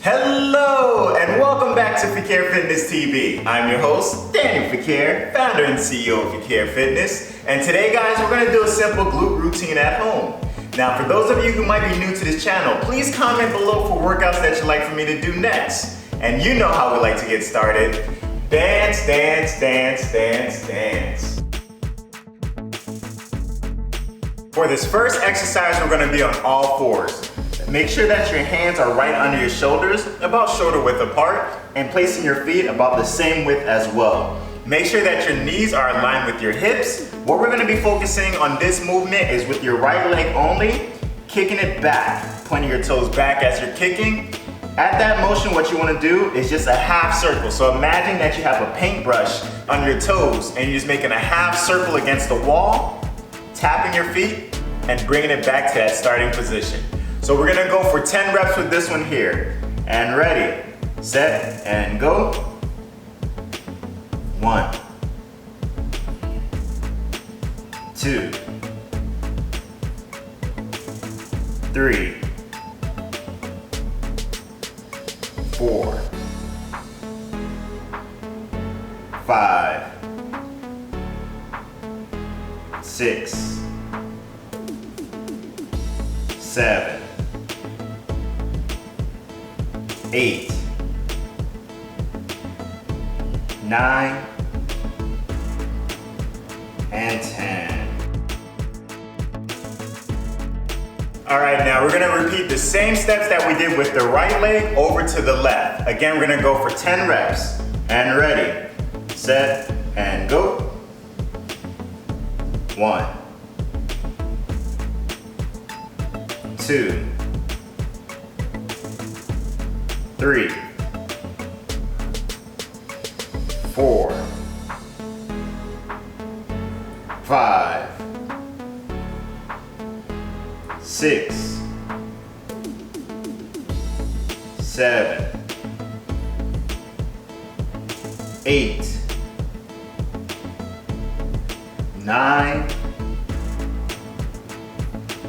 Hello and welcome back to Fequiere Fitness TV. I'm your host, Daniel Fequiere, founder and CEO of Fequiere Fitness. And today guys, we're gonna do a simple glute routine at home. Now for those of you who might be new to this channel, please comment below for workouts that you'd like for me to do next. And you know how we like to get started. Dance, dance, dance, dance, dance. For this first exercise, we're gonna be on all fours. Make sure that your hands are right under your shoulders, about shoulder width apart, and placing your feet about the same width as well. Make sure that your knees are aligned with your hips. What we're gonna be focusing on this movement is with your right leg only, kicking it back, pointing your toes back as you're kicking. At that motion, what you wanna do is just a half circle. So imagine that you have a paintbrush on your toes and you're just making a half circle against the wall, tapping your feet, and bringing it back to that starting position. So we're gonna go for 10 reps with this one here. And ready, set, and go. 1, 2, 3, 4, 5, 6, 7, 8, 9, and 10. All right, now we're gonna repeat the same steps that we did with the right leg over to the left. Again, we're gonna go for 10 reps. And ready, set, and go. 1, 2, 3, 4, 5, 6, 7, 8, 9,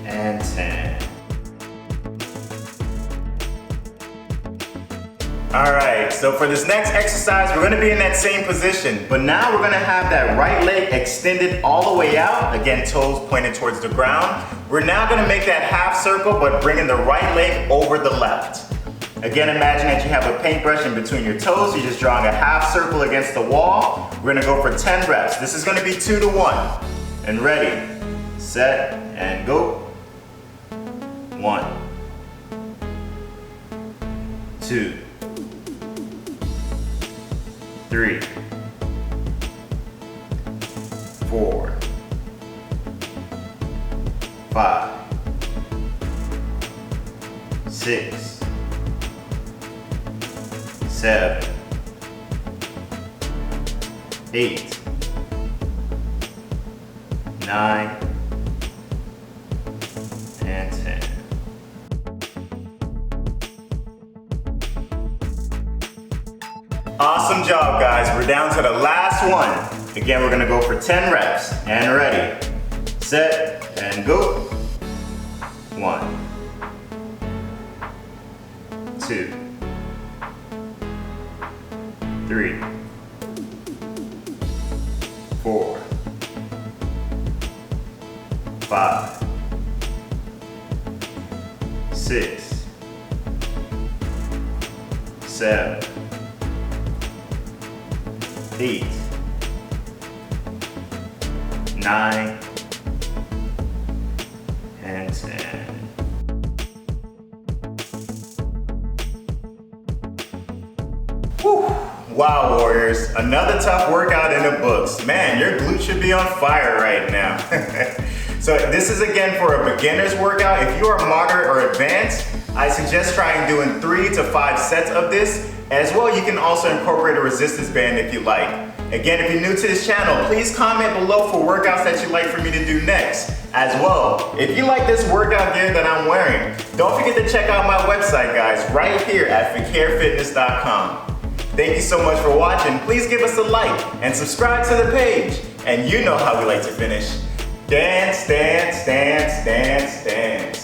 and 10. All right, so for this next exercise, we're gonna be in that same position, but now we're gonna have that right leg extended all the way out. Again, toes pointed towards the ground. We're now gonna make that half circle, but bringing the right leg over the left. Again, imagine that you have a paintbrush in between your toes. You're just drawing a half circle against the wall. We're gonna go for 10 reps. This is gonna be 2 to 1. And ready, set, and go. 1, 2, 3, 4, 5, 6, 7, 8, 9, and 10. Awesome job, guys. We're down to the last one. Again, we're gonna go for 10 reps. And ready, set, and go. 1, 2, 3, 4, 5, 6, 7, 8, 9, and 10. Whew. Wow, warriors, another tough workout in the books. Man, your glutes should be on fire right now. So this is again for a beginner's workout. If you are moderate or advanced, I suggest trying doing 3 to 5 sets of this. As well, you can also incorporate a resistance band if you like. Again, if you're new to this channel, please comment below for workouts that you'd like for me to do next. As well, if you like this workout gear that I'm wearing, don't forget to check out my website, guys, right here at FequiereFitness.com. Thank you so much for watching. Please give us a like and subscribe to the page. And you know how we like to finish. Dance, dance, dance, dance, dance.